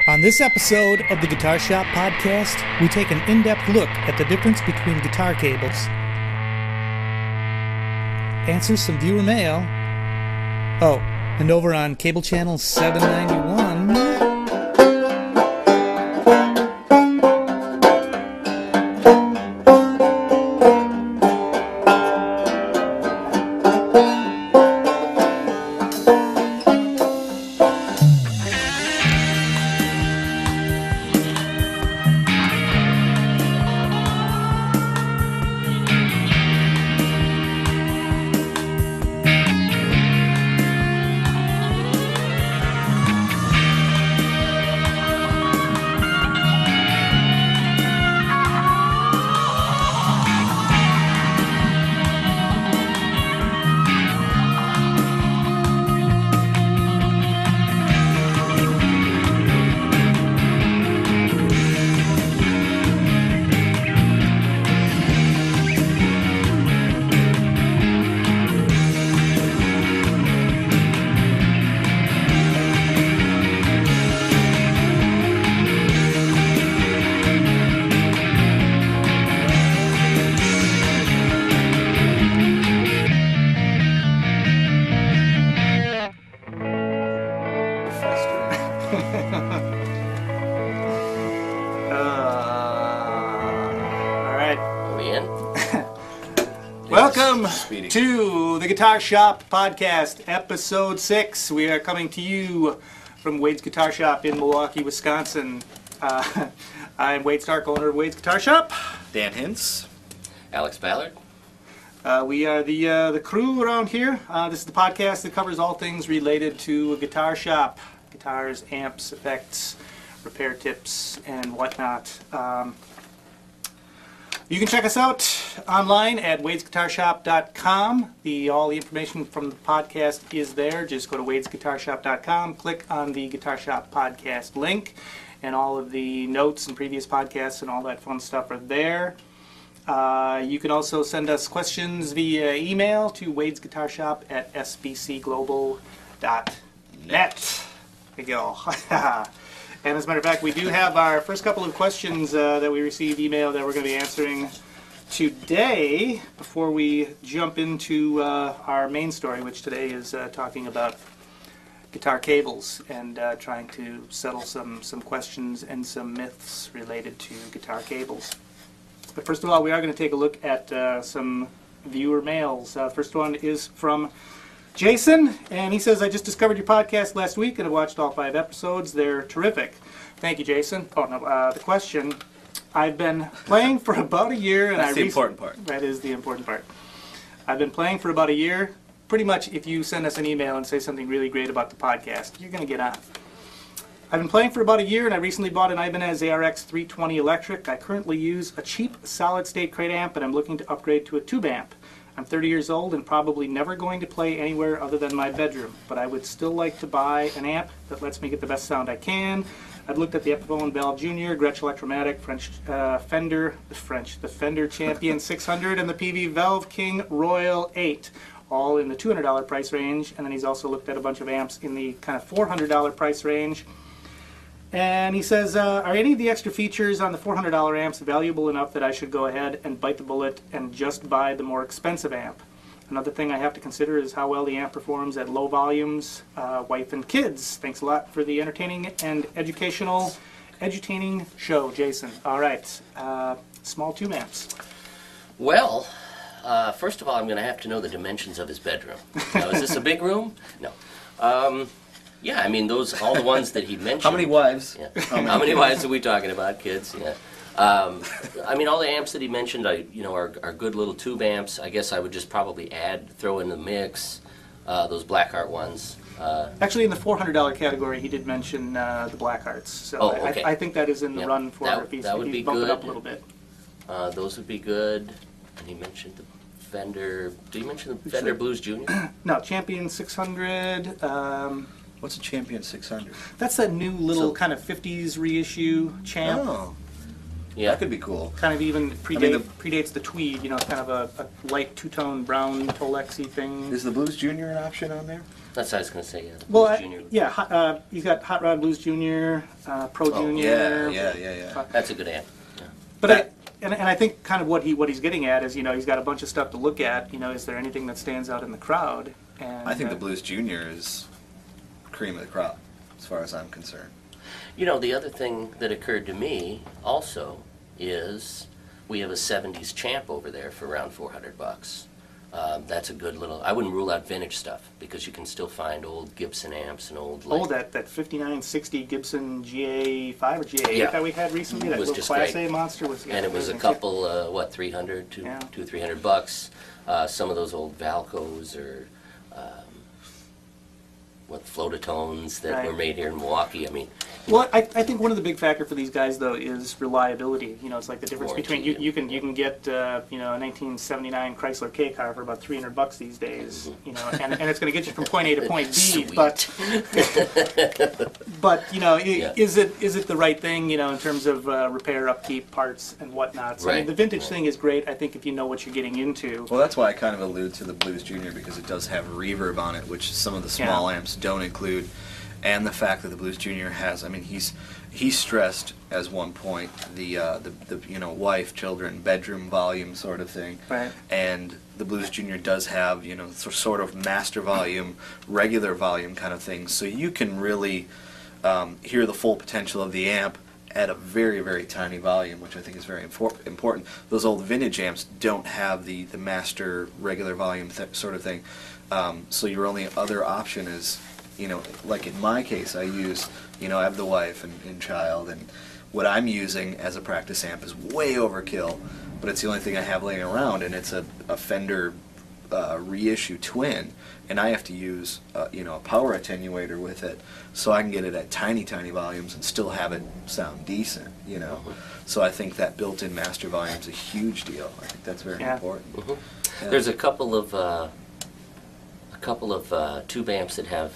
On this episode of the Guitar Shop podcast, we take an in-depth look at the difference between guitar cables, answer some viewer mail, and over on cable channel 791... Welcome to the Guitar Shop podcast, episode 6. We are coming to you from Wade's Guitar Shop in Milwaukee, Wisconsin. I'm Wade Stark, owner of Wade's Guitar Shop. Dan Hintz. Alex Ballard. We are the crew around here. This is the podcast that covers all things related to a guitar shop. Guitars, amps, effects, repair tips, and whatnot. You can check us out online at wadesguitarshop.com. All the information from the podcast is there. Just go to wadesguitarshop.com, click on the Guitar Shop podcast link, and all of the notes and previous podcasts and all that fun stuff are there. You can also send us questions via email to wadesguitarshop@sbcglobal.net. There you go. And as a matter of fact, we do have our first couple of questions that we received email that we're going to be answering today before we jump into our main story, which today is talking about guitar cables and trying to settle some questions and some myths related to guitar cables. But first of all, we are going to take a look at some viewer mails. First one is from Jason, and he says, I just discovered your podcast last week and have watched all 5 episodes. They're terrific. Thank you, Jason. The question, I've been playing for about a year. And That's the important part. That is the important part. I've been playing for about a year. Pretty much if you send us an email and say something really great about the podcast, you're going to get on. I've been playing for about a year, and I recently bought an Ibanez ARX320 electric. I currently use a cheap solid-state crate amp, and I'm looking to upgrade to a tube amp. I'm 30 years old and probably never going to play anywhere other than my bedroom, but I would still like to buy an amp that lets me get the best sound I can. I've looked at the Epiphone Valve Jr., Gretsch Electromatic, the Fender Champion 600, and the PV Valve King Royal 8, all in the $200 price range. And then he's also looked at a bunch of amps in the kind of $400 price range. And he says, are any of the extra features on the $400 amps valuable enough that I should go ahead and bite the bullet and just buy the more expensive amp? Another thing I have to consider is how well the amp performs at low volumes. Wife and kids. Thanks a lot for the entertaining and edutaining show, Jason. All right, small tube amps. Well, first of all, I'm going to have to know the dimensions of his bedroom. Now, is this a big room? No. Yeah, I mean, all the ones that he mentioned. How many wives? Yeah. How many wives are we talking about, kids? Yeah. I mean, all the amps that he mentioned, are good little tube amps. I guess I would just probably throw in the mix, those Blackheart ones. Actually, in the $400 category, he did mention the Blackhearts. So okay. I think that is in the run for that would be bump good. It up a little bit. Those would be good. And he mentioned the Fender. Did he mention the Fender Blues Jr.? No, Champion 600. What's a Champion 600? That's that new little kind of 50s reissue champ. Oh. Yeah. That could be cool. Kind of even predates the Tweed, it's kind of a light two-tone brown Tolexy thing. Is the Blues Junior an option on there? That's what I was going to say. Yeah, the Well, Blues Junior. yeah, he's got Hot Rod Blues Junior, Pro Junior. Yeah. That's a good amp. Yeah. But I think kind of what he's getting at is, he's got a bunch of stuff to look at. Is there anything that stands out in the crowd? And I think the Blues Junior is cream of the crop, as far as I'm concerned. The other thing that occurred to me also is we have a 70s Champ over there for around $400. That's a good little. I wouldn't rule out vintage stuff because you can still find old Gibson amps and old. That 5960 Gibson GA5 or GA8 Yeah. that we had recently. That Was little just Class great. A monster was. And it was a couple, $300 to $300. Some of those old Valcos or Floatotones that were made here in Milwaukee. I mean, well, I think one of the big factor for these guys though is reliability. It's like the difference between you can get a 1979 Chrysler K car for about $300 these days. And it's going to get you from point A to point B. Sweet. But is it the right thing? In terms of repair, upkeep, parts, and whatnot. So I mean, the vintage thing is great. I think if you know what you're getting into. Well, that's why I kind of allude to the Blues Junior, because it does have reverb on it, which some of the small amps don't include, and the fact that the Blues Junior has, I mean, he stressed as one point the wife, children, bedroom volume sort of thing, right? And the Blues Junior does have sort of master volume, regular volume kind of thing, so you can really hear the full potential of the amp at a very, very tiny volume, which I think is very important. Those old vintage amps don't have the master regular volume sort of thing. So your only other option is, like in my case, I use, I have the wife and child, and what I'm using as a practice amp is way overkill, but it's the only thing I have laying around, and it's a Fender reissue twin, and I have to use a power attenuator with it, so I can get it at tiny volumes and still have it sound decent. So I think that built-in master volume is a huge deal. I think that's very important. Mm-hmm. Yeah. There's a couple of tube amps that have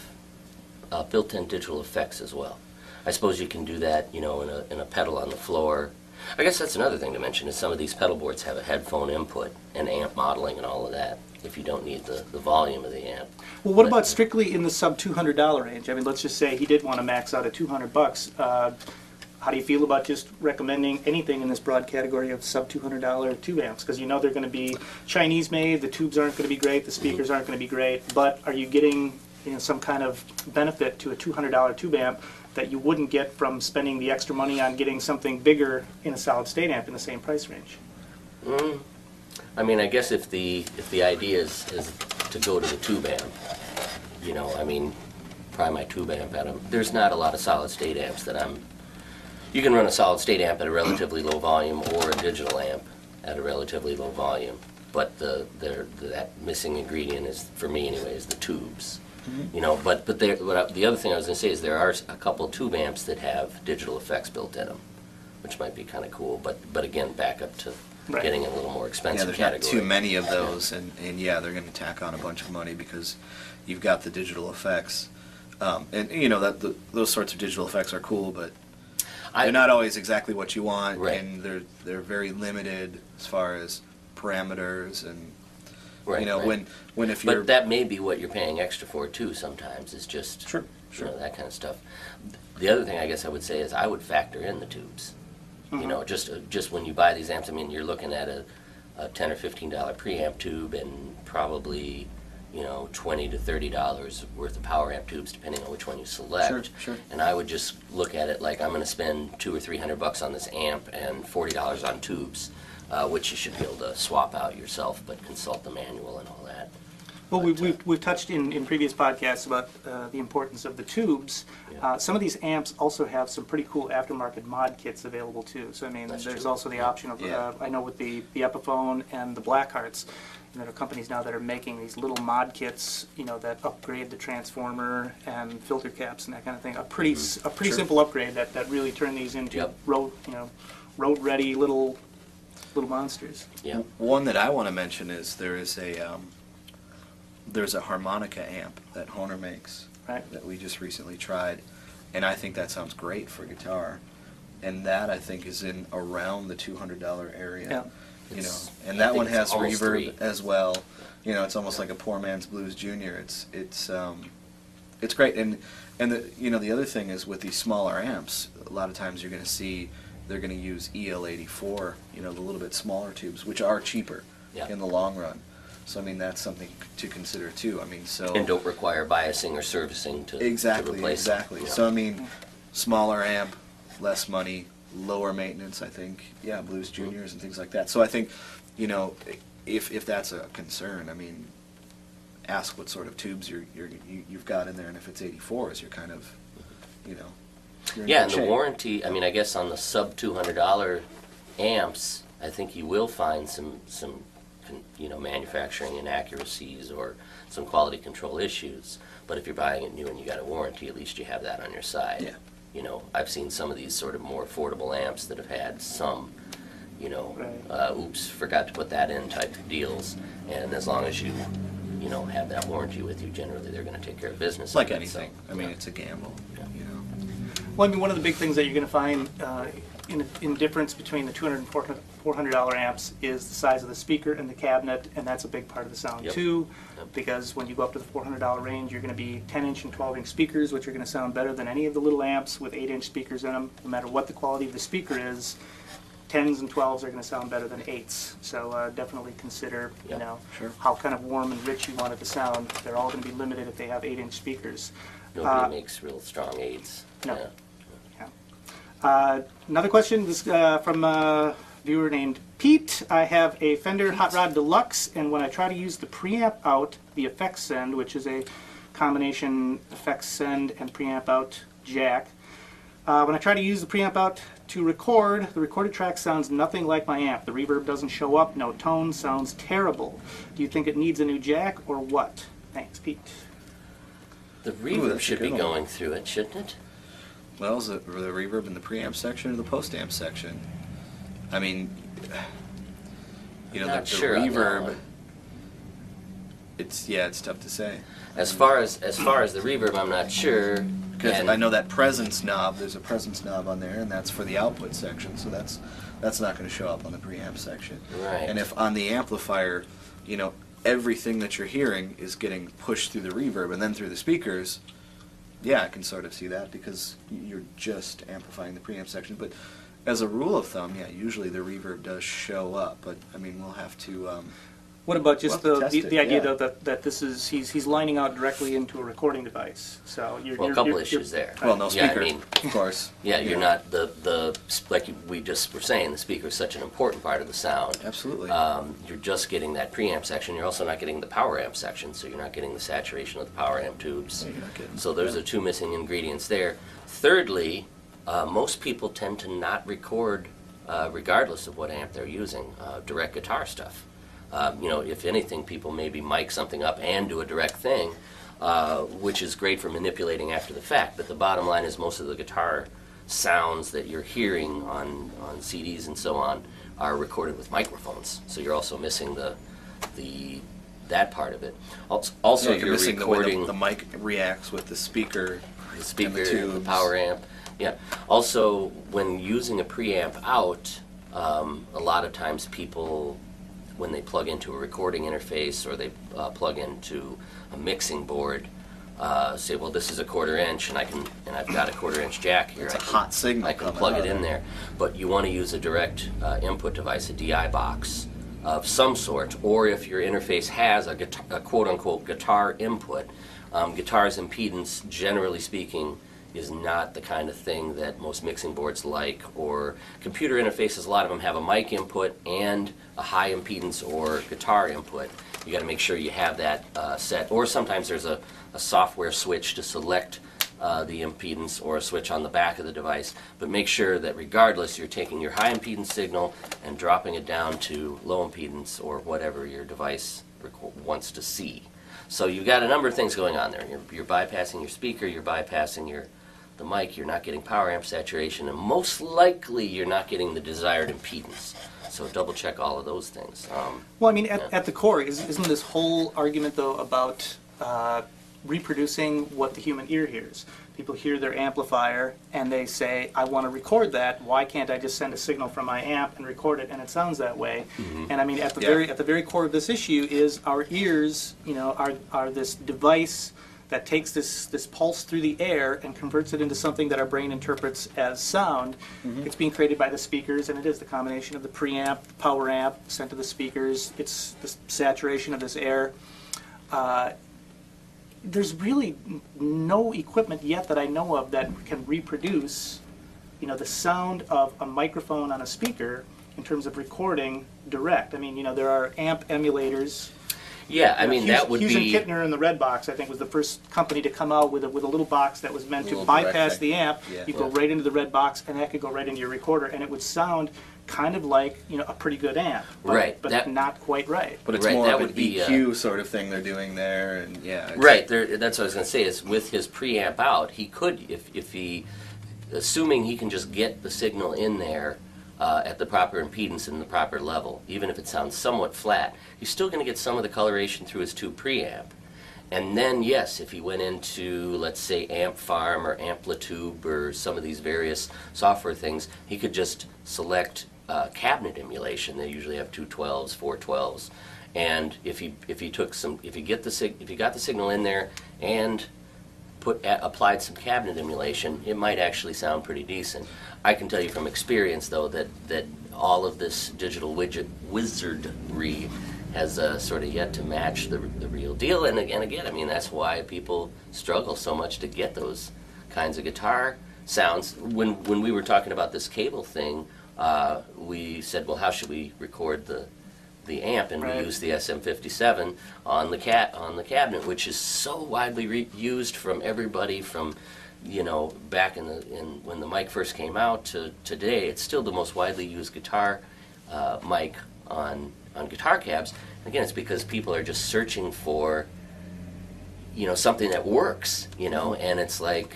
built-in digital effects as well. I suppose you can do that, in a pedal on the floor. I guess that's another thing to mention is some of these pedal boards have a headphone input and amp modeling and all of that, if you don't need the volume of the amp. Well, what about strictly in the sub $200 range? I mean, let's just say he did want to max out at $200. How do you feel about just recommending anything in this broad category of sub $200 tube amps? Because they're going to be Chinese made, the tubes aren't going to be great, the speakers aren't going to be great, but are you getting some kind of benefit to a $200 tube amp that you wouldn't get from spending the extra money on getting something bigger in a solid state amp in the same price range? I mean, I guess if the idea is to go to the tube amp, I mean, probably my tube amp there's not a lot of solid state amps that you can run a solid state amp at a relatively low volume or a digital amp at a relatively low volume, but that missing ingredient is, for me anyway, is the tubes. Mm-hmm. But the other thing I was going to say is there are a couple tube amps that have digital effects built in them, which might be kind of cool. But again, back up to getting a little more expensive there's category. Not too many of those, and they're going to tack on a bunch of money because you've got the digital effects, and those sorts of digital effects are cool, but they're not always exactly what you want, and they're very limited as far as parameters and. When if you're... But that may be what you're paying extra for too. Sometimes is just sure. That kind of stuff. The other thing I guess I would say is I would factor in the tubes. Mm-hmm. Just when you buy these amps, I mean, you're looking at a $10 or $15 preamp tube and probably $20 to $30 worth of power amp tubes, depending on which one you select. Sure. And I would just look at it like I'm going to spend $200 or $300 on this amp and $40 on tubes. Which you should be able to swap out yourself, but consult the manual and all that. Well, we've touched in previous podcasts about the importance of the tubes. Yeah. Some of these amps also have some pretty cool aftermarket mod kits available too. So I mean, That's there's true. also the option of I know with the Epiphone and the Blackhearts, there are companies now that are making these little mod kits, that upgrade the transformer and filter caps and that kind of thing. A pretty simple upgrade that really turn these into road ready little monsters. Yeah. One that I want to mention is there's a harmonica amp that Hohner makes that we just recently tried, and I think that sounds great for guitar. And that I think is in around the $200 area. Yeah. And that one has reverb as well. It's almost like a poor man's Blues Junior. It's it's great. And the other thing is with these smaller amps, a lot of times you're going to see they're going to use EL84, the little bit smaller tubes, which are cheaper in the long run. So I mean that's something to consider too. I mean and don't require biasing or servicing to replace them. Exactly. So I mean, smaller amp, less money, lower maintenance. I think Blues Juniors and things like that. So I think if that's a concern, I mean, ask what sort of tubes you've got in there, and if it's 84s, you're kind of you're in and good the shape. warranty. I mean, I guess on the sub $200 amps, I think you will find some manufacturing inaccuracies or some quality control issues. But if you're buying it new and you got a warranty, at least you have that on your side. Yeah. I've seen some of these sort of more affordable amps that have had some, oops, forgot to put that in type of deals. And as long as you have that warranty with you, generally they're going to take care of business. Like anything. I mean, it's a gamble. Well, I mean, one of the big things that you're going to find in difference between the $200 and $400 amps is the size of the speaker and the cabinet, and that's a big part of the sound too. Because when you go up to the $400 range, you're going to be 10-inch and 12-inch speakers, which are going to sound better than any of the little amps with 8-inch speakers in them. No matter what the quality of the speaker is, 10s and 12s are going to sound better than 8s. So definitely consider, how kind of warm and rich you want it to sound. They're all going to be limited if they have 8-inch speakers. Nobody makes real strong 8s. No. Another question this from a viewer named Pete. I have a Fender Hot Rod Deluxe, and when I try to use the preamp out, the effects send, which is a combination effects send and preamp out jack, when I try to use the preamp out to record, the recorded track sounds nothing like my amp. The reverb doesn't show up, no tone, sounds terrible. Do you think it needs a new jack or what? Thanks, Pete. The reverb should be going through it, shouldn't it? Well, is it the reverb in the preamp section or the post-amp section? I mean, the reverb. It's tough to say. As far as the reverb, I'm not sure. Because I know that presence knob. There's a presence knob on there, and that's for the output section. So that's not going to show up on the preamp section. Right. And if on the amplifier, everything that you're hearing is getting pushed through the reverb and then through the speakers. Yeah, I can sort of see that because you're just amplifying the preamp section. But as a rule of thumb, usually the reverb does show up. But I mean, we'll have to. What about just the idea yeah. that this is he's lining out directly into a recording device? So a couple issues there. Well, no speaker, I mean, of course. Yeah, you're not the like we just were saying. The speaker is such an important part of the sound. Absolutely. You're just getting that preamp section. You're also not getting the power amp section, so you're not getting the saturation of the power amp tubes. No, you're not getting so those are two missing ingredients there. Thirdly, most people tend to not record, regardless of what amp they're using, direct guitar stuff. If anything, people maybe mic something up and do a direct thing, which is great for manipulating after the fact. But the bottom line is most of the guitar sounds that you're hearing on CDs and so on are recorded with microphones. So you're also missing that part of it. Also, you're missing recording the mic reacts with the speaker, the power amp. Yeah. Also, when using a preamp out, a lot of times people, when they plug into a recording interface or they plug into a mixing board, say, well, this is a 1/4 inch, and I've got a 1/4 inch jack here. It's a hot signal. I can plug it in there, but you want to use a direct input device, a DI box of some sort, or if your interface has a quote unquote guitar input. Guitar's impedance, generally speaking, is not the kind of thing that most mixing boards like, or computer interfaces. A lot of them have a mic input and a high impedance or guitar input. You got to make sure you have that set, or sometimes there's a software switch to select the impedance, or a switch on the back of the device. But make sure that regardless, you're taking your high impedance signal and dropping it down to low impedance or whatever your device wants to see. So you've got a number of things going on there. You're bypassing your speaker, you're bypassing the mic, you're not getting power amp saturation, and most likely you're not getting the desired impedance. So double check all of those things. Well, I mean, at the core, isn't this whole argument, though, about reproducing what the human ear hears? People hear their amplifier and they say, I want to record that. Why can't I just send a signal from my amp and record it, and it sounds that way? Mm-hmm. And I mean, at the very core of this issue is our ears, are this device that takes this pulse through the air and converts it into something that our brain interprets as sound. It's being created by the speakers, and it is the combination of the preamp, the power amp sent to the speakers. It's the saturation of this air. There's really no equipment yet that I know of that can reproduce, the sound of a microphone on a speaker in terms of recording direct. I mean, there are amp emulators. Yeah, I mean, that would Hughes be... and Kittner and the Red Box, I think, was the first company to come out with a little box that was meant to Little bypass direct the amp. Yeah. You go right into the Red Box, and that could go right into your recorder, and it would sound kind of like, a pretty good amp. Right. But not quite right. But it's Right, more that of an would be, EQ sort of thing they're doing there, and yeah. it's- Right, that's what I was going to say, is with his preamp out, he could, if he, assuming he can just get the signal in there at the proper impedance and the proper level, even if it sounds somewhat flat, he's still going to get some of the coloration through his tube preamp. And then, yes, if he went into, let's say, Amp Farm or Amplitude or some of these various software things, he could just select cabinet emulation. They usually have 212s, 412s, and if he got the signal in there and applied some cabinet emulation, it might actually sound pretty decent. I can tell you from experience, though, that all of this digital wizardry has sort of yet to match the real deal. And again, I mean, that's why people struggle so much to get those kinds of guitar sounds. When we were talking about this cable thing, we said, well, how should we record the amp? And Right. we used the SM57 on the cabinet, which is so widely used from everybody from, back when the mic first came out to today. It's still the most widely used guitar mic on guitar cabs. Again, it's because people are just searching for, something that works, and it's like,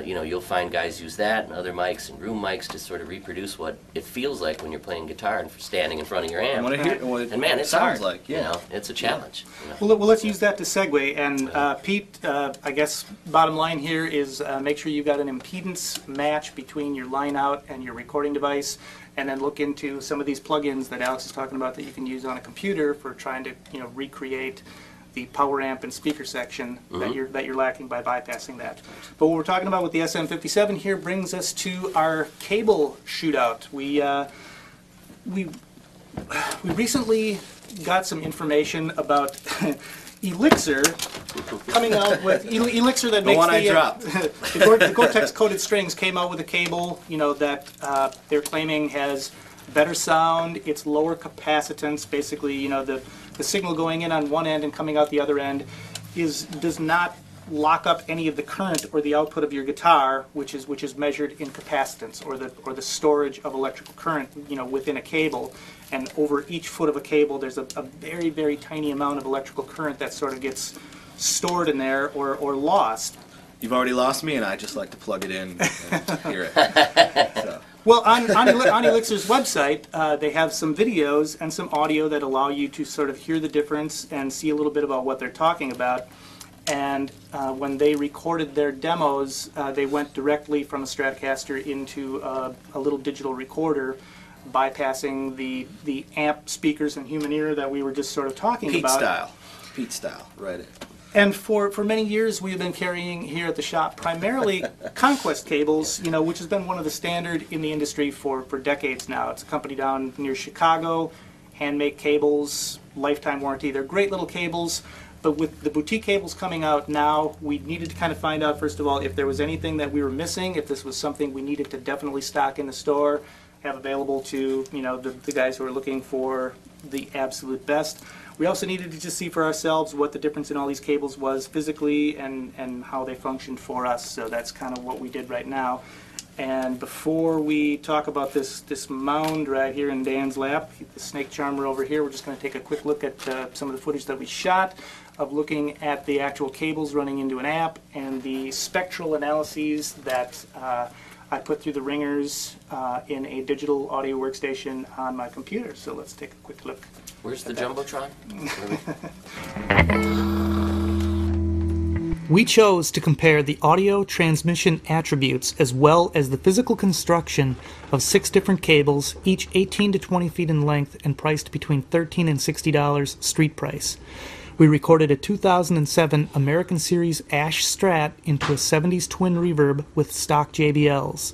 you'll find guys use that and other mics and room mics to sort of reproduce what it feels like when you're playing guitar and standing in front of your I amp. want to hear what And man, it's sounds hard. like. Yeah. It's a challenge. Well, let's use that to segue. And Pete, I guess bottom line here is make sure you've got an impedance match between your line out and your recording device, and then look into some of these plugins that Alex is talking about that you can use on a computer for trying to recreate the power amp and speaker section that you're lacking by bypassing that. But what we're talking about with the SM57 here brings us to our cable shootout. We recently got some information about Elixir coming out with Elixir that makes the Gore-Tex coated strings came out with a cable, that they're claiming has better sound, it's lower capacitance. Basically, the signal going in on one end and coming out the other end does not lock up any of the current or the output of your guitar, which is measured in capacitance or the storage of electrical current, within a cable. And over each foot of a cable, there's a very, very tiny amount of electrical current that sort of gets stored in there or lost. You've already lost me, and I just like to plug it in and hear it. So. Well, on Elixir's website, they have some videos and some audio that allow you to sort of hear the difference and see a little bit about what they're talking about. And when they recorded their demos, they went directly from a Stratocaster into a little digital recorder, bypassing the amp speakers and human ear that we were just sort of talking about. Pete style, right. And for many years, we've been carrying here at the shop primarily Conquest cables, which has been one of the standard in the industry for decades now. It's a company down near Chicago, handmade cables, lifetime warranty. They're great little cables, but with the boutique cables coming out now, we needed to kind of find out, first of all, if there was anything that we were missing, if this was something we needed to definitely stock in the store, have available to, the guys who are looking for the absolute best. We also needed to just see for ourselves what the difference in all these cables was physically and how they functioned for us. So that's kind of what we did right now. And before we talk about this mound right here in Dan's lap, the snake charmer over here, we're just going to take a quick look at some of the footage that we shot of looking at the actual cables running into an amp and the spectral analyses that I put through the ringers in a digital audio workstation on my computer. So let's take a quick look. Where's the Jumbotron? We chose to compare the audio transmission attributes as well as the physical construction of 6 different cables, each 18 to 20 feet in length and priced between $13 and $60 street price. We recorded a 2007 American Series Ash Strat into a 70s twin reverb with stock JBLs.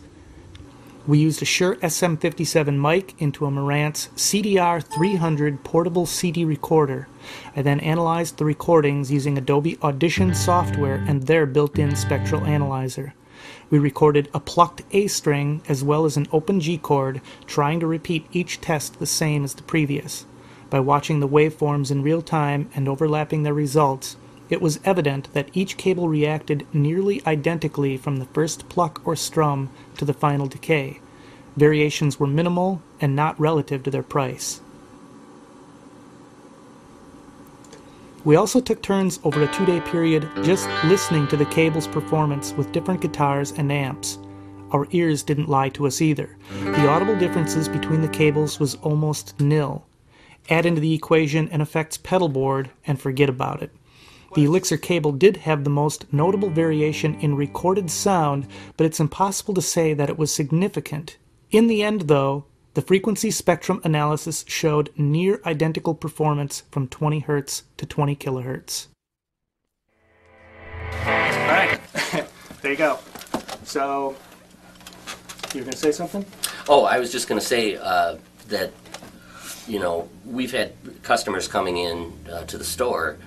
We used a Shure SM57 mic into a Marantz CDR300 portable CD recorder. I then analyzed the recordings using Adobe Audition software and their built-in spectral analyzer. We recorded a plucked A string as well as an open G chord, trying to repeat each test the same as the previous. By watching the waveforms in real time and overlapping their results, it was evident that each cable reacted nearly identically from the first pluck or strum to the final decay. Variations were minimal and not relative to their price. We also took turns over a 2-day period just listening to the cable's performance with different guitars and amps. Our ears didn't lie to us either. The audible differences between the cables was almost nil. Add into the equation an effects pedal board and forget about it. The Elixir cable did have the most notable variation in recorded sound, but it's impossible to say that it was significant. In the end, though, the frequency spectrum analysis showed near identical performance from 20 Hz to 20 kHz. All right, there you go. So, you were going to say something? Oh, I was just going to say that, you know, we've had customers coming in to the store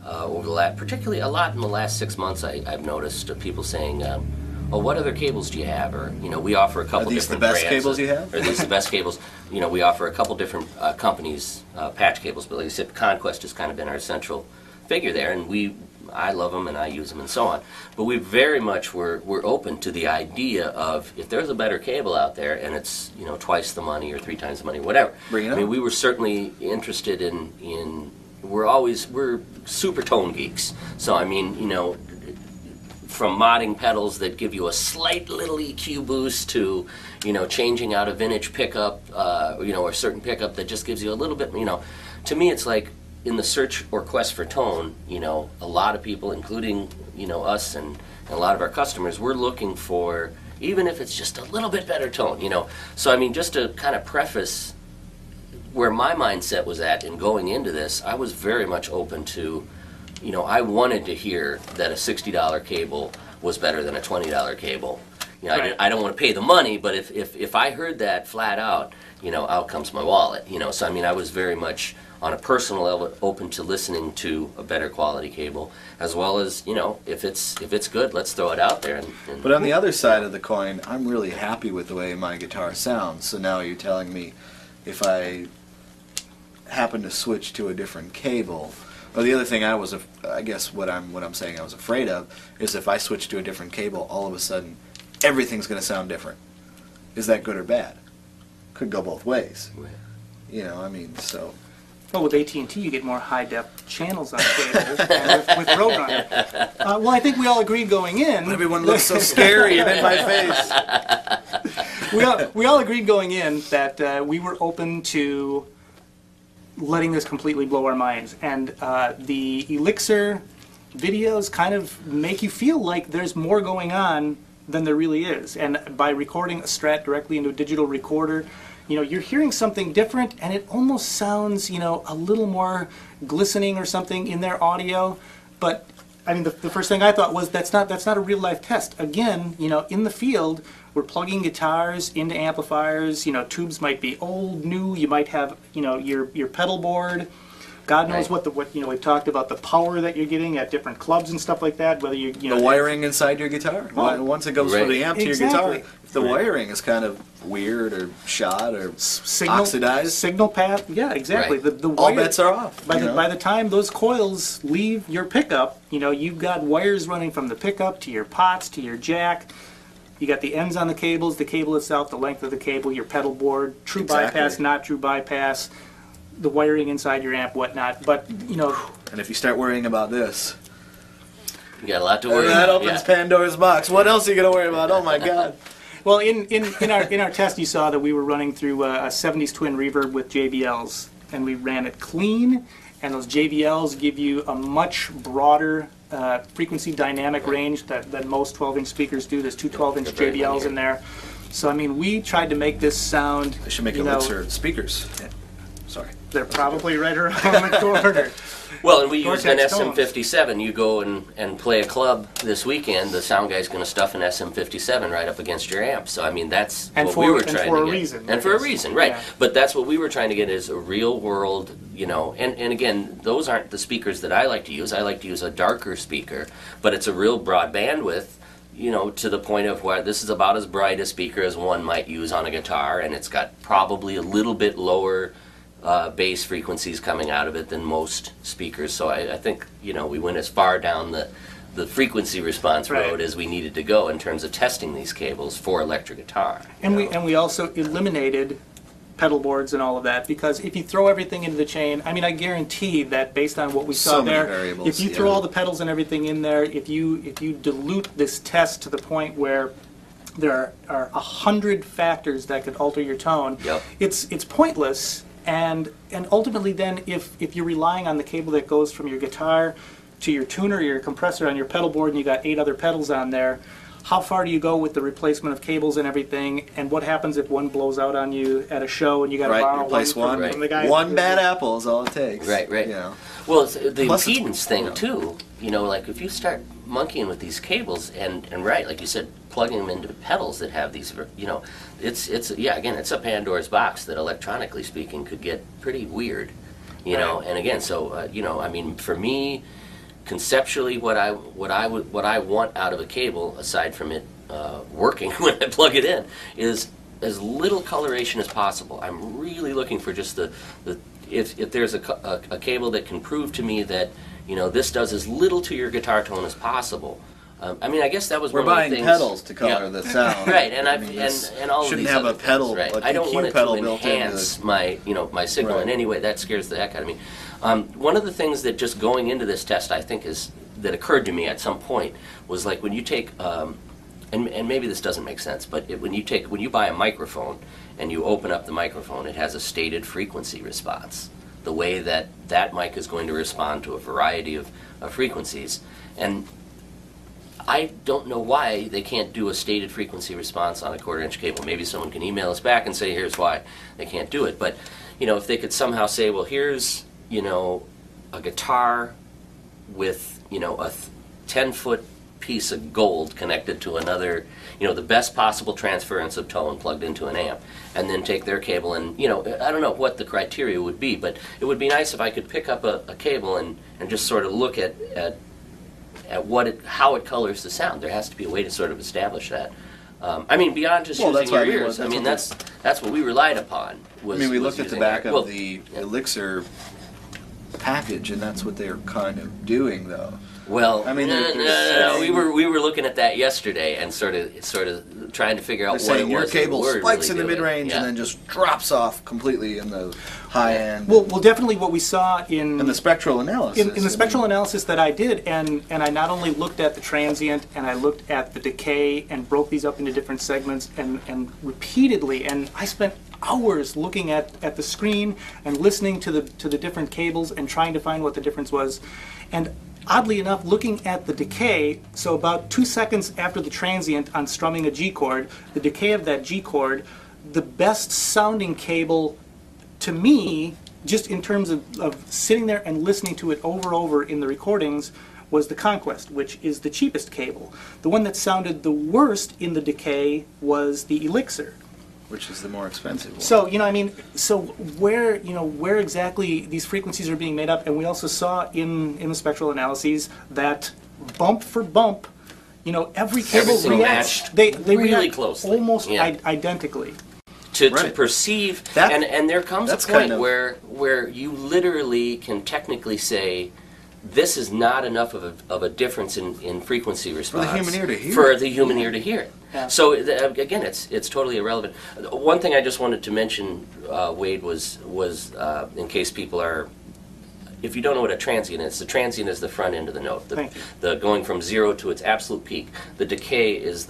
over the last, particularly a lot in the last 6 months. I've noticed people saying, "Oh, what other cables do you have?" Or, you know, we offer a couple different brands. Are these the best cables you have? Are these the best cables? You know, we offer a couple different companies patch cables, but like I said, Conquest has kind of been our central figure there, and I love them and I use them and so on. But we very much we're open to the idea of if there's a better cable out there and it's, you know, twice the money or 3 times the money, whatever. Bring it on. I mean, we were certainly interested in we're super tone geeks. So I mean, you know, from modding pedals that give you a slight little EQ boost to, you know, changing out a vintage pickup, you know, or a certain pickup that just gives you a little bit, you know, to me it's like in the search or quest for tone, you know, a lot of people, including, you know, us and a lot of our customers, we're looking for, even if it's just a little bit better tone, you know. So I mean, just to kind of preface where my mindset was at in going into this, I was very much open to, you know, I wanted to hear that a $60 cable was better than a $20 cable. You know, Right. I don't want to pay the money, but if I heard that flat out, you know, out comes my wallet. You know, so I mean, I was very much on a personal level open to listening to a better quality cable, as well as, you know, if it's good, let's throw it out there. And But on the other side of the coin, I'm really happy with the way my guitar sounds. So now you're telling me if I happen to switch to a different cable. Well, the other thing I guess what I'm saying I was afraid of is if I switch to a different cable, all of a sudden everything's going to sound different. Is that good or bad? Could go both ways. You know, I mean, so. Well, with AT&T, you get more high-def channels on cable and with Roadrunner. Well, I think we all agreed going in. Everyone looks so scary and in my face. We all agreed going in that we were open to letting this completely blow our minds, and the Elixir videos kind of make you feel like there's more going on than there really is. And by recording a Strat directly into a digital recorder, you know, you're hearing something different, and it almost sounds, you know, a little more glistening or something in their audio. But I mean, the first thing I thought was that's not a real life test. Again, you know, in the field, we're plugging guitars into amplifiers. You know, tubes might be old, new. You might have, you know, your pedal board. God knows Right. what you know. We've talked about the power that you're getting at different clubs and stuff like that. Whether you know The wiring inside your guitar. Oh, Once it goes right. from the amp to your Exactly. guitar, if the wiring is kind of weird or shot or signal, oxidized, signal path. Yeah, exactly. Right. The all wire, bets are off. By you the know? by the time those coils leave your pickup, you know, you've got wires running from the pickup to your pots to your jack. You got the ends on the cables, the cable itself, the length of the cable, your pedal board, true Exactly. bypass, not true bypass, the wiring inside your amp, whatnot. But you know, And if you start worrying about this, you got a lot to worry that about. opens Pandora's box. What else are you going to worry about? Oh my God. well, in our test, you saw that we were running through a 70s twin reverb with JBLs, and we ran it clean. And those JBLs give you a much broader frequency dynamic range than most 12-inch speakers do. There's two 12-inch They're very JBLs linear. in there. So I mean, we tried to make this sound. They should make you know, Elixir speakers. Sorry. they're probably right around the corner. Well, and we used an Gore-Tex tones. SM57. You go and play a club this weekend, the sound guy's going to stuff an SM57 right up against your amp. So, I mean, that's And what for- we were and trying for to a get. reason, And I for a guess. reason, right. Yeah. But that's what we were trying to get is a real world, you know, and again, those aren't the speakers that I like to use. I like to use a darker speaker, but it's a real broad bandwidth, you know, to the point of where this is about as bright a speaker as one might use on a guitar, and it's got probably a little bit lower bass frequencies coming out of it than most speakers. So I think, you know, we went as far down the frequency response Right. road as we needed to go in terms of testing these cables for electric guitar. And you know. we also eliminated pedal boards and all of that, because if you throw everything into the chain, I mean, I guarantee that based on what we saw So many there, variables, if you throw yeah. all the pedals and everything in there, if you dilute this test to the point where there are 100 factors that could alter your tone, Yep. it's pointless. And ultimately then, if you're relying on the cable that goes from your guitar to your tuner or your compressor on your pedal board, and you got 8 other pedals on there, how far do you go with the replacement of cables and everything? And what happens if one blows out on you at a show and you got to Right, borrow replace one one. from the guy? One bad apple is all it takes. Right, right. You know. Well, it's the Plus it's, impedance thing you know. too. You know, like if you start monkeying with these cables and right, like you said, plugging them into pedals that have these, you know, it's yeah, again, it's a Pandora's box that electronically speaking could get pretty weird. You know, and again, so you know, I mean, for me, conceptually, what I want out of a cable, aside from it working when I plug it in, is as little coloration as possible. I'm really looking for just the if there's a cable that can prove to me that, you know, this does as little to your guitar tone as possible. I mean, I guess that was We're one of buying the things. pedals to color Yeah. the sound. Right, and I I've mean, this and all of shouldn't these have other a pedal, things, right? a I don't EQ want it pedal to built into enhance the- my, you know, my signal Right. in any way. That scares the heck out of me. One of the things that just going into this test, I think, is that occurred to me at some point was like when you take, and maybe this doesn't make sense, but when you buy a microphone and you open up the microphone, it has a stated frequency response. The way that mic is going to respond to a variety of frequencies, and I don't know why they can't do a stated frequency response on a 1/4-inch cable. Maybe someone can email us back and say, here's why they can't do it. But, you know, if they could somehow say, well, here's, you know, a guitar with, you know, a 10-foot piece of gold connected to another, you know, the best possible transference of tone plugged into an amp, and then take their cable and, you know, I don't know what the criteria would be, but it would be nice if I could pick up a cable and just sort of look at how it colors the sound. There has to be a way to sort of establish that. I mean, beyond just Well, using that's why your I mean, ears. I that's mean, what that's what we relied upon. Was, I mean, we was looked at the using back our- of well, the yeah. Elixir package, and that's what they're kind of doing, though. Well, I mean, they're no, saying- we were looking at that yesterday and sort of trying to figure out They're what it saying your was that cable we're spikes really in the doing. mid-range Yeah. and then just drops off completely in the high end. Well, definitely what we saw in the spectral analysis. in the spectral analysis that I did, and I not only looked at the transient, and I looked at the decay and broke these up into different segments and repeatedly, and I spent hours looking at the screen and listening to the different cables and trying to find what the difference was. And oddly enough, looking at the decay, so about 2 seconds after the transient on strumming a G chord, the decay of that G chord, the best sounding cable to me, just in terms of sitting there and listening to it over and over in the recordings, was the Conquest, which is the cheapest cable. The one that sounded the worst in the decay was the Elixir. Which is the more expensive one. So, you know, I mean, so where exactly these frequencies are being made up, and we also saw in the spectral analyses that bump for bump, you know, every cable Everything reacts, matched they really react closely. almost Yeah. identically. To Right. perceive, That- and there comes a that's point kind of- where you literally can technically say, this is not enough of a difference in frequency response human ear to hear for it. the human ear to hear it. Yeah. So again, it's totally irrelevant. One thing I just wanted to mention, Wade, was in case people are, if you don't know what a transient is, the transient is the front end of the note. Thank you. The going from 0 to its absolute peak. The decay is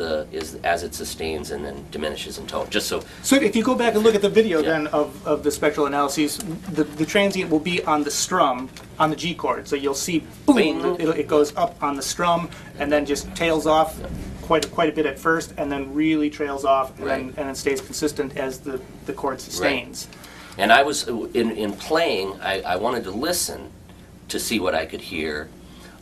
as it sustains and then diminishes in tone. Just so. So if you go back and look at the video Yeah. then of the spectral analyses, the transient will be on the strum, on the G chord. So you'll see, boom, Bing. it goes up on the strum and then just tails off quite a bit at first, and then really trails off and, Right. then stays consistent as the chord sustains. And I was, in playing, I wanted to listen to see what I could hear,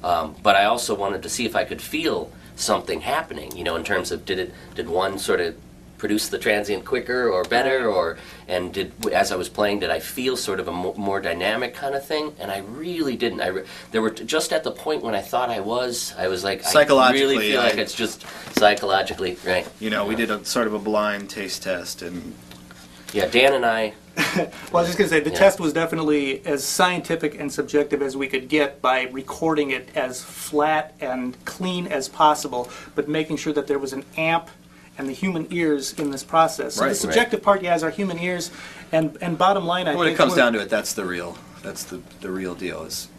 but I also wanted to see if I could feel something happening, you know, in terms of did one sort of produce the transient quicker or better, and as I was playing, did I feel sort of a more dynamic kind of thing? And I really didn't. There were just at the point when I thought I was like, I really feel like it's just psychologically, right? You know, we did a sort of a blind taste test, and yeah, Dan and I. Well, I was just going to say, the test was definitely as scientific and subjective as we could get by recording it as flat and clean as possible, but making sure that there was an amp and the human ears in this process. So the subjective part, is our human ears, and bottom line, I think... When it comes down to it, that's the real deal. Is,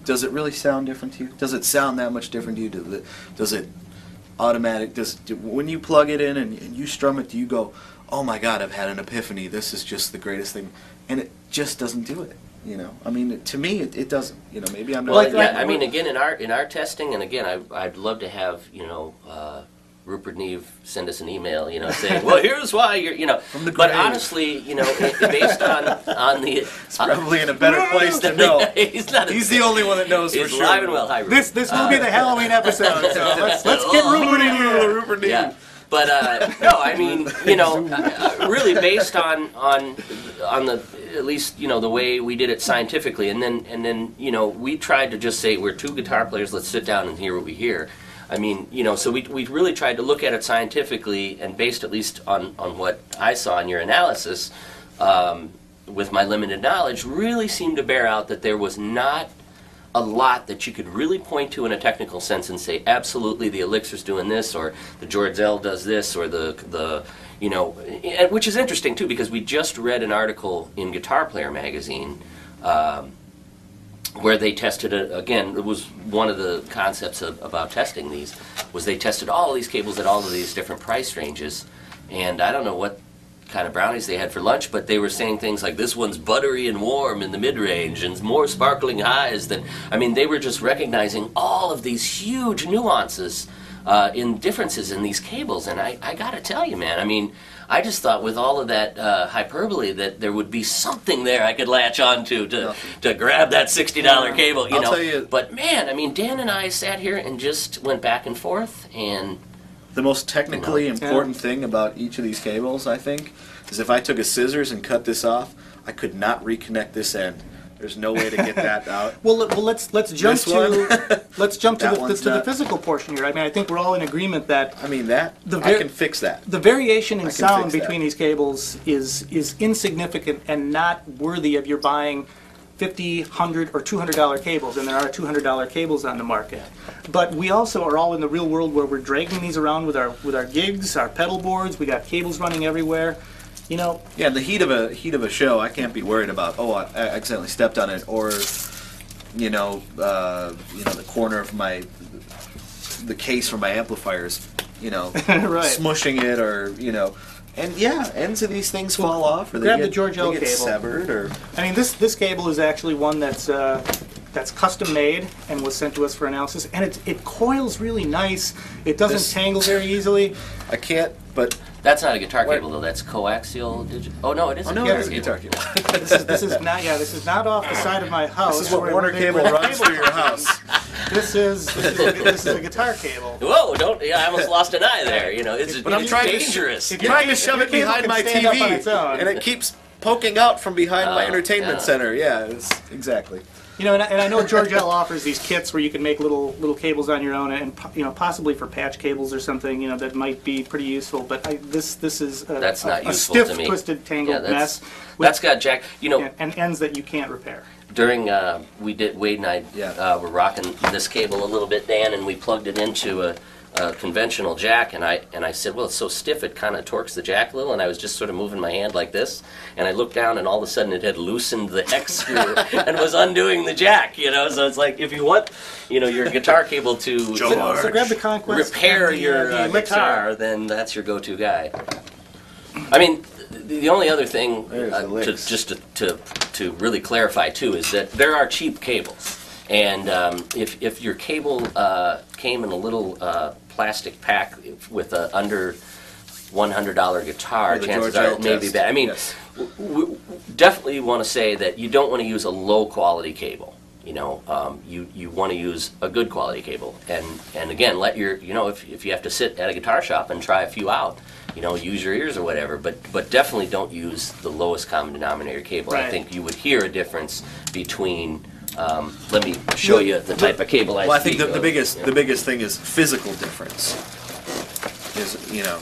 does it really sound different to you? Does it sound that much different to you? Does it automatic, when you plug it in and you strum it, do you go, oh my God, I've had an epiphany, this is just the greatest thing, and it just doesn't do it, you know? I mean, to me, it doesn't, you know, maybe I'm not... Well, yeah, I mean, again, in our testing, and again, I'd love to have, you know, Rupert Neve send us an email, you know, saying, well, here's why you're, you know, but honestly, you know, based on the... It's probably in a better place to know. He's the only one that knows for sure. He's alive and well. Hi, Rupert. This will be the Halloween episode, so let's get Rupert in here. Rupert Neve. Yeah. But no, I mean, you know, really based on the, at least, you know, the way we did it scientifically, and then you know, we tried to just say, we're two guitar players, let's sit down and hear what we hear. I mean, you know, so we really tried to look at it scientifically, and based at least on what I saw in your analysis, with my limited knowledge, really seemed to bear out that there was not a lot that you could really point to in a technical sense and say, absolutely, the Elixir's doing this, or the George Zell does this, or the you know, which is interesting too, because we just read an article in Guitar Player magazine where they tested it again. It was one of the concepts about testing these, was they tested all of these cables at all of these different price ranges, and I don't know what kind of brownies they had for lunch, but they were saying things like, this one's buttery and warm in the mid-range and more sparkling highs than... I mean, they were just recognizing all of these huge nuances in differences in these cables, and I gotta tell you, man, I mean, I just thought with all of that hyperbole that there would be something there I could latch on to grab that $60 cable, you know. Tell you, but man, I mean, Dan and I sat here and just went back and forth, and... The most technically important thing about each of these cables, I think, is if I took a scissors and cut this off, I could not reconnect this end. There's no way to get that out. Well, let's jump to the physical portion here. I mean, I think we're all in agreement that I can fix that. The variation in sound between these cables is insignificant and not worthy of your buying $50, $100, or $200 cables, and there are $200 cables on the market. But we also are all in the real world where we're dragging these around with our gigs, our pedal boards. We got cables running everywhere. You know. Yeah, in the heat of a show, I can't be worried about, oh, I accidentally stepped on it, or you know, the corner of the case for my amplifiers, you know, smushing it, or you know. And yeah, ends of these things fall off, or they grab get, the George L cable. Severed, or I mean, this cable is actually one that's custom made and was sent to us for analysis, and it coils really nice. It doesn't tangle very easily. I can't, but that's not a guitar cable though. That's coaxial digital. Oh no, it is. Oh no, it's a guitar cable. This is not. Yeah, this is not off the side of my house. This is what Warner cable runs through your house. This is a guitar cable. Whoa! Don't! Yeah, I almost lost an eye there. You know, it's dangerous. I'm trying to shove it behind my TV, and it keeps poking out from behind my entertainment center. Yeah, exactly. You know, and I know George L offers these kits where you can make little cables on your own, and you know, possibly for patch cables or something. You know, that might be pretty useful. But this is a stiff, twisted, tangled mess. That's got jack. You know, and ends that you can't repair. During Wade and I were rocking this cable a little bit, Dan, and we plugged it into a conventional jack, and I said, well, it's so stiff it kind of torques the jack a little, and I was just sort of moving my hand like this, and I looked down, and all of a sudden it had loosened the X screw and was undoing the jack, you know. So it's like, if you want, you know, your guitar cable to so grab the Conquest repair your guitar, then that's your go-to guy. I mean, the only other thing to really clarify too is that there are cheap cables, and if your cable came in a little plastic pack with a under $100 guitar, Or the chances George are it may be test. bad. I mean, Yes. definitely want to say that you don't want to use a low quality cable. You know, you want to use a good quality cable, and again, let your, you know, if you have to sit at a guitar shop and try a few out, you know, use your ears or whatever, but definitely don't use the lowest common denominator cable. Right. I think you would hear a difference between. Let me show you the type of cable I Well, I think speak the of. biggest Yeah. the biggest thing is physical difference. Is, you know,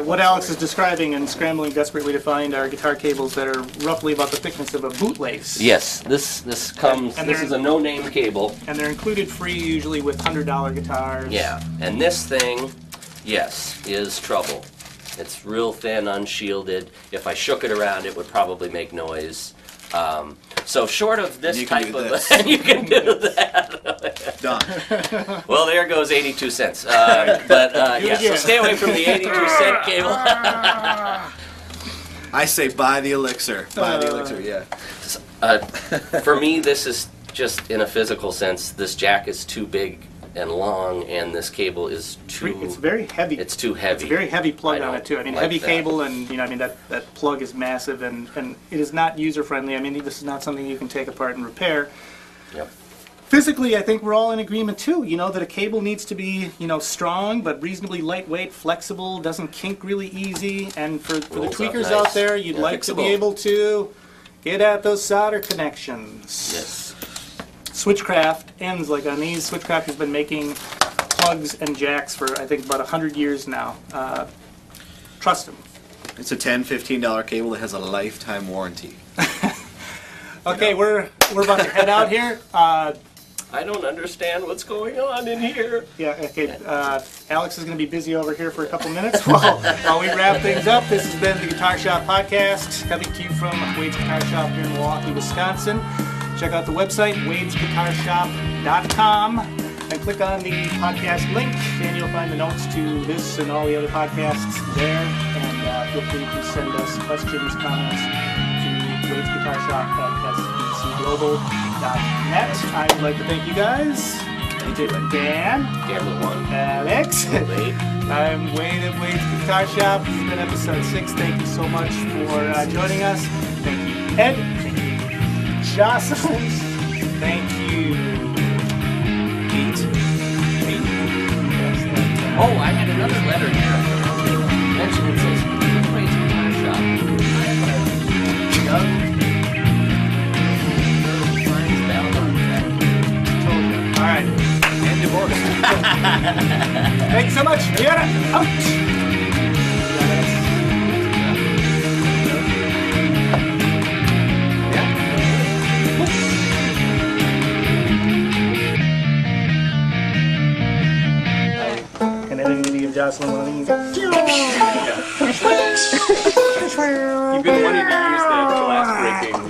What Alex is describing and scrambling desperately to find are guitar cables that are roughly about the thickness of a bootlace. Yes, this comes. And This they're- is a no-name cable. And they're included free usually with $100 guitars. Yeah, and this thing, yes, is trouble. It's real thin, unshielded. If I shook it around, it would probably make noise. So short of this You can type do of, this. you can do that. done. Well, there goes 82 cents. Yeah, so stay away from the 82-cent cable. I say buy the elixir. Buy the elixir. Yeah. For me, this is just in a physical sense. This jack is too big and long, and this cable is too. It's very heavy. It's too heavy. It's a very heavy plug I on don't it too. I mean, like heavy that. cable, and you know, I mean that plug is massive, and it is not user friendly. I mean, this is not something you can take apart and repair. Yep. Physically, I think we're all in agreement too. You know that a cable needs to be, you know, strong but reasonably lightweight, flexible, doesn't kink really easy, and for the Rolls up tweakers nice. out there, you'd Yeah, like to be fixable. able to get at those solder connections. Yes. Switchcraft ends, like on these, Switchcraft has been making plugs and jacks for I think about 100 years now. Trust them. It's a $10, $15 cable that has a lifetime warranty. Okay, we're about to head out here. I don't understand what's going on in here. Yeah, okay. Alex is going to be busy over here for a couple minutes while we wrap things up. This has been the Guitar Shop Podcast, coming to you from Wade's Guitar Shop here in Milwaukee, Wisconsin. Check out the website, wadesguitarshop.com, and click on the podcast link, and you'll find the notes to this and all the other podcasts there. And feel free to send us questions, comments to Wade's Guitar Shop at sbcglobal.net. I would like to thank you guys. You too. Dan, Camera one. Alex. Wait. I'm Wade at Wade's Guitar Shop. This has been episode 6. Thank you so much for joining us. Thank you, Ed. Thank you, Jocelyn. Thank you, Pete. Yes, thank you. Oh, I had another letter here. Mention it says Wade's Guitar Shop. Doug. All right. And divorce. Thank you so much. Vienna, out. Can anybody give Jocelyn one of these? You've been wanting to use the glass breaking